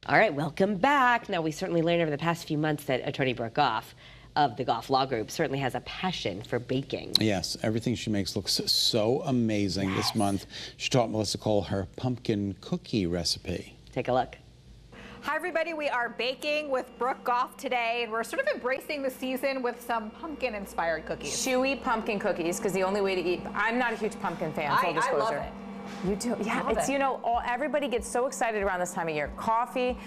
All right, welcome back. Now, we certainly learned over the past few months that attorney Brooke Goff of the Goff Law Group certainly has a passion for baking. Yes, everything she makes looks so amazing. This month, she taught Melissa Cole her pumpkin cookie recipe. Take a look. Hi everybody, we are baking with Brooke Goff today, and we're sort of embracing the season with some pumpkin-inspired cookies. Chewy pumpkin cookies, because the only way to eat, I'm not a huge pumpkin fan, full disclosure. I love it. You do? Yeah, it's, you know, everybody gets so excited around this time of year. Coffee,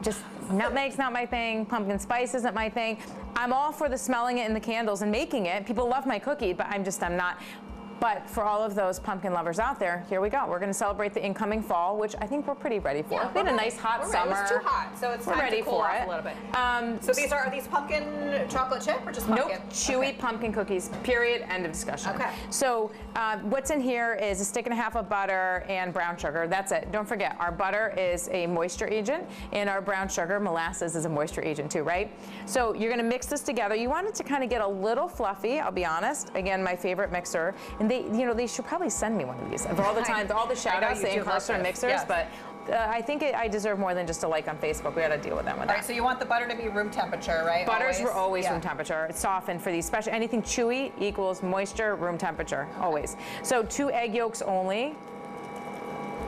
just nutmeg's not my thing, pumpkin spice isn't my thing. I'm all for the smelling it in the candles and making it. People love my cookie, but I'm not. But for all of those pumpkin lovers out there, here we go. We're going to celebrate the incoming fall, which I think we're pretty ready for. Yeah, we had a nice hot summer. It was too hot, so it's time to cool off a little bit. So are these pumpkin chocolate chip or just pumpkin? Nope, chewy pumpkin cookies, period, end of discussion. Okay. So what's in here is a stick and a half of butter and brown sugar. That's it. Don't forget, our butter is a moisture agent, and our brown sugar, molasses, is a moisture agent too, right? So you're going to mix this together. You want it to kind of get a little fluffy, I'll be honest. Again, my favorite mixer. And they should probably send me one of these. Of all the time, all the shout outs, they include our mixers, yes. But I think I deserve more than just a like on Facebook. We got to deal with them with that. All right, so you want the butter to be room temperature, right? Butters were always room temperature. It's softened for these special, anything chewy equals moisture, room temperature, always. So 2 egg yolks only.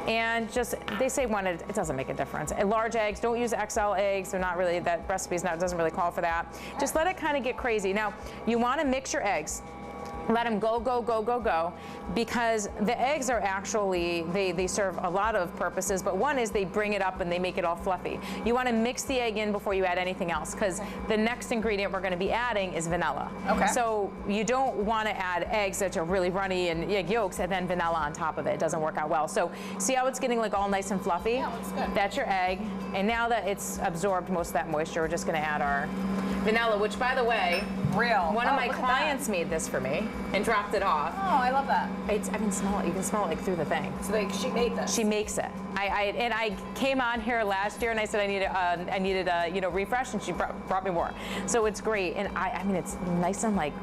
And just, they say one, it doesn't make a difference. And large eggs, don't use XL eggs. They're not really, that recipe doesn't really call for that. Just let it kind of get crazy. Now, you want to mix your eggs. Let them go, because the eggs are actually, they serve a lot of purposes, but one is they bring it up and they make it all fluffy. You want to mix the egg in before you add anything else, because the next ingredient we're going to be adding is vanilla. Okay. So you don't want to add eggs that are really runny and egg yolks and then vanilla on top of it. It doesn't work out well. So see how it's getting like all nice and fluffy? Yeah, looks good. That's your egg. And now that it's absorbed most of that moisture, we're just going to add our vanilla, which, by the way, one of my clients made this for me and dropped it off. Oh, I love that. I can smell it. You can smell it like through the thing. So she made this. She makes it. I came on here last year and I said I needed a refresh, and she brought me more. So it's great, and I mean it's nice and like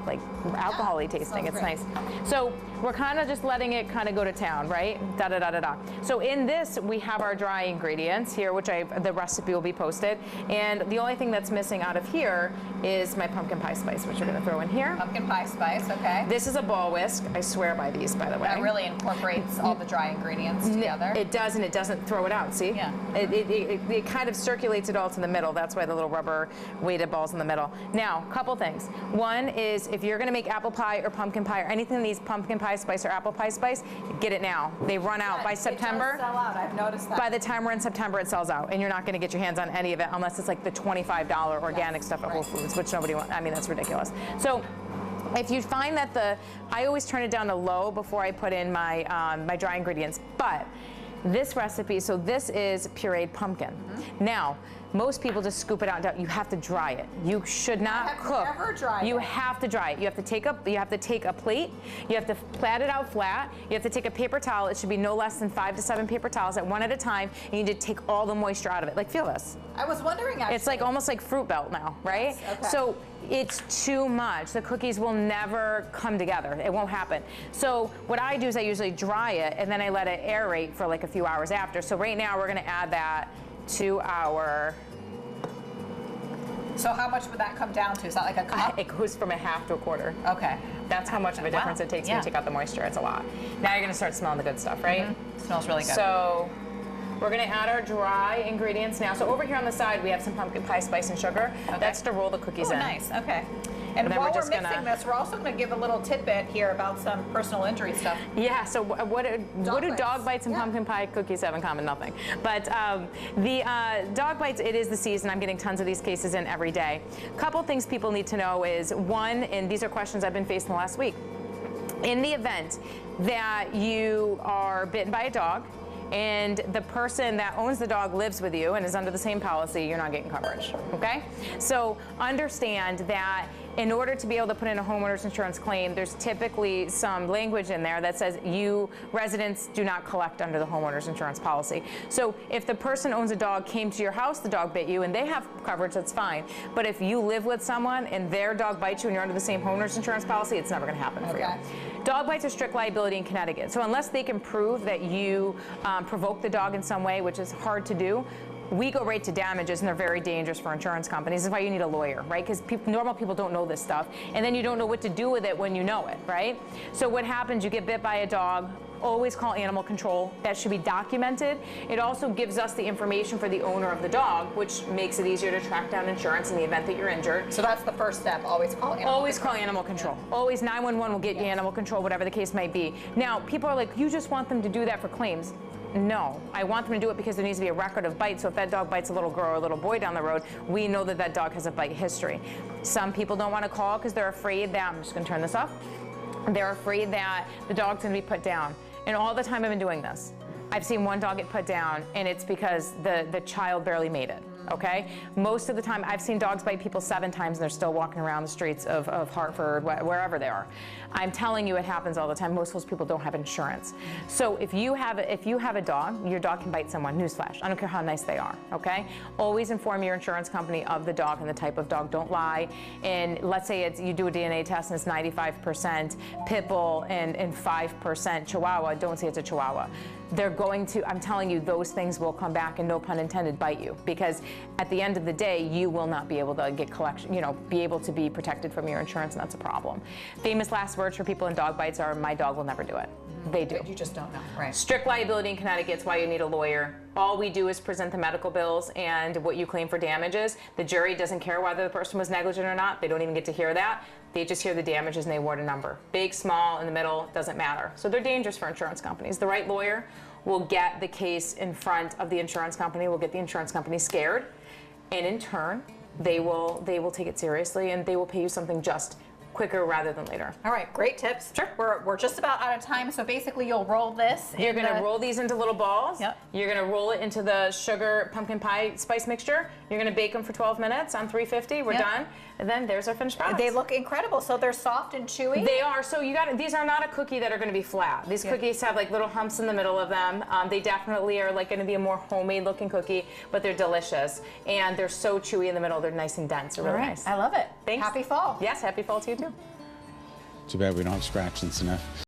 alcohol-y tasting. It's nice. So we're kind of just letting it kind of go to town, right? Da da da da da. So in this we have our dry ingredients here, which the recipe will be posted, and the only thing that's missing out of here is my pumpkin pie spice, which we're going to throw in here. Pumpkin pie spice, okay. This is a ball whisk. I swear by these, by the way. That really incorporates all the dry ingredients together. It does, and it doesn't throw it out, see? Yeah. It kind of circulates it all to the middle. That's why the little rubber weighted ball's in the middle. Now, couple things. One is if you're going to make apple pie or pumpkin pie or anything that needs pumpkin pie spice or apple pie spice, get it now. They run out by September. It does sell out. I've noticed that. By the time we're in September, it sells out, and you're not going to get your hands on any of it unless it's like the $25 organic stuff at Whole Foods, which nobody wants. I mean, that's ridiculous. So if you find that I always turn it down to low before I put in my my dry ingredients, but this recipe, so this is pureed pumpkin. Now, most people just scoop it out and down. You have to dry it. You should not cook. You have to dry it. You have to take a plate. You have to flat it out flat. You have to take a paper towel. It should be no less than 5 to 7 paper towels at one at a time. And you need to take all the moisture out of it. Like, feel this. I was wondering actually. It's like almost like fruit belt now, right? Yes, okay. So it's too much. The cookies will never come together. It won't happen. So what I do is I usually dry it and then I let it aerate for like a few hours after. So right now we're going to add that to our. So how much would that come down to? Is that like a cup? It goes from a half to a quarter. Okay. That's how much of a difference it takes when you take out the moisture. It's a lot. Now you're going to start smelling the good stuff, right? Smells really good. So we're going to add our dry ingredients now. So over here on the side, we have some pumpkin pie spice and sugar. Okay. That's to roll the cookies in. Nice. Okay. And while we're mixing this, we're also going to give a little tidbit here about some personal injury stuff. Yeah, so what do dog bites and pumpkin pie cookies have in common? Nothing. But the dog bites, it is the season. I'm getting tons of these cases in every day. A couple things people need to know is, one, and these are questions I've been faced in the last week, in the event that you are bitten by a dog, and the person that owns the dog lives with you and is under the same policy, you're not getting coverage, okay? So understand that in order to be able to put in a homeowner's insurance claim, there's typically some language in there that says you residents do not collect under the homeowner's insurance policy. So if the person owns a dog, came to your house, the dog bit you, and they have coverage, that's fine. But if you live with someone and their dog bites you and you're under the same homeowner's insurance policy, it's never gonna happen for you. Dog bites are strict liability in Connecticut. So unless they can prove that you provoked the dog in some way, which is hard to do, we go right to damages, and they're very dangerous for insurance companies. This is why you need a lawyer, right? Because normal people don't know this stuff, and then you don't know what to do with it when you know it, right? So what happens, you get bit by a dog, always call animal control. That should be documented. It also gives us the information for the owner of the dog, which makes it easier to track down insurance in the event that you're injured. So that's the first step, always call animal Always control. call animal control. Always 911 will get you animal control, whatever the case might be. Now, people are like, you just want them to do that for claims. No, I want them to do it because there needs to be a record of bites. So if that dog bites a little girl or a little boy down the road, we know that that dog has a bite history. Some people don't want to call because they're afraid that, I'm just going to turn this off, they're afraid that the dog's going to be put down. And all the time I've been doing this, I've seen one dog get put down, and it's because the child barely made it. Okay? Most of the time, I've seen dogs bite people 7 times, and they're still walking around the streets of Hartford, wherever they are. I'm telling you, it happens all the time. Most of those people don't have insurance. So if you have a dog, your dog can bite someone. Newsflash. I don't care how nice they are. Okay? Always inform your insurance company of the dog and the type of dog. Don't lie. And let's say you do a DNA test and it's 95% pit bull and 5% Chihuahua. Don't say it's a Chihuahua. They're going to, I'm telling you, those things will come back and, no pun intended, bite you, because at the end of the day, you will not be able to get collection, be able to be protected from your insurance, and that's a problem. Famous last words for people in dog bites are, my dog will never do it. They do. You just don't know, right? Strict liability in Connecticut is why you need a lawyer. All we do is present the medical bills and what you claim for damages. The jury doesn't care whether the person was negligent or not. They don't even get to hear that. They just hear the damages and they award a number. Big, small, in the middle, doesn't matter. So they're dangerous for insurance companies. The right lawyer will get the case in front of the insurance company, will get the insurance company scared, and in turn, they will take it seriously, and they will pay you something just quicker rather than later. All right, great tips. Sure. We're just about out of time, so basically you'll roll this. You're going to roll these into little balls. Yep. You're going to roll it into the sugar pumpkin pie spice mixture. You're going to bake them for 12 minutes on 350. We're Yep. done. And then there's our finished product. They look incredible. So they're soft and chewy. They are. So these are not a cookie that are going to be flat. These cookies have like little humps in the middle of them. They definitely are like going to be a more homemade looking cookie, but they're delicious. And they're so chewy in the middle. They're nice and dense. They're really nice. I love it. Thanks. Happy fall. Yes, happy fall to you too. Too bad we don't have scratchings enough.